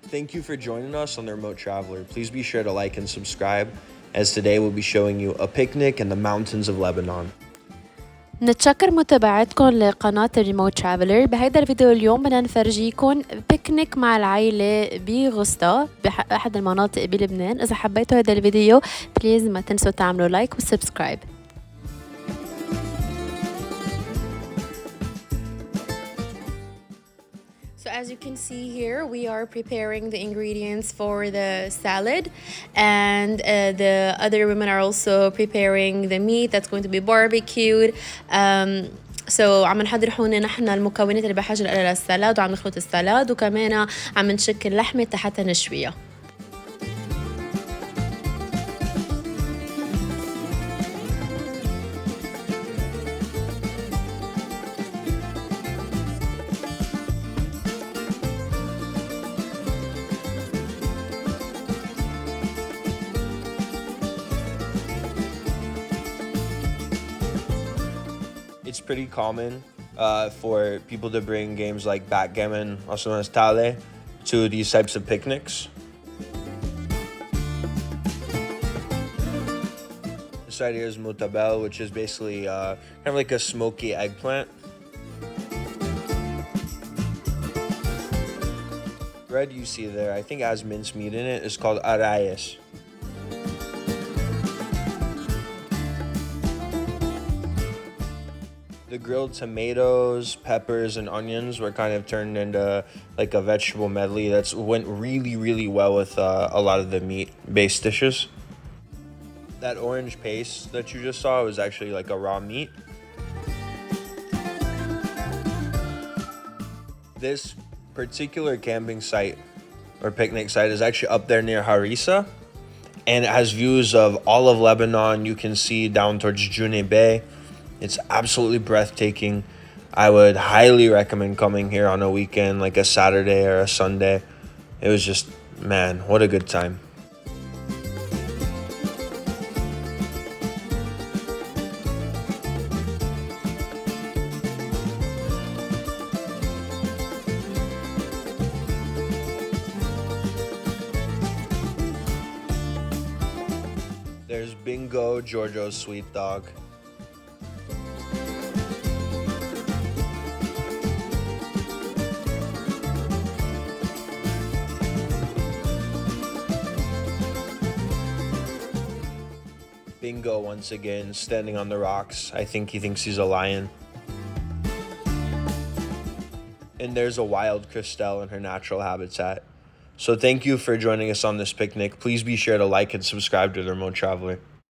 Thank you for joining us on the Remote Traveler. Please be sure to like and subscribe, as today we'll be showing you a picnic in the mountains of Lebanon. نتشكر متابعتكم لقناة الريموت ترافلر. بهيدا الفيديو اليوم بدنا نفرجيكم بيكنيك مع العائلة بغوستا بأحد المناطق بلبنان. إذا حبيتوا هذا الفيديو بليز ما تنسوا تعملوا لايك وسبسكرايب. So as you can see here, we are preparing the ingredients for the salad, and the other women are also preparing the meat that's going to be barbecued. So عم نحضر هون نحن المكونات اللي بحاجة لها للسلاد، وعم نخلط السلاد، وكمان عم نشكل لحمة حتى نشويها. It's pretty common for people to bring games like backgammon, also known as tale, to these types of picnics. This right here is moutabel, which is basically kind of like a smoky eggplant. Bread you see there, I think has mincemeat in it, is called arayes. The grilled tomatoes, peppers, and onions were kind of turned into like a vegetable medley that's went really well with a lot of the meat-based dishes. That orange paste that you just saw was actually like a raw meat. This particular camping site or picnic site is actually up there near Harissa, and it has views of all of Lebanon. You can see down towards June Bay. It's absolutely breathtaking. I would highly recommend coming here on a weekend, like a Saturday or a Sunday. It was just, man, what a good time. There's Bingo, Giorgio's sweet dog. Bingo once again standing on the rocks. I think he thinks he's a lion. And there's a wild Christelle in her natural habitat. So thank you for joining us on this picnic. Please be sure to like and subscribe to The Remote Traveler.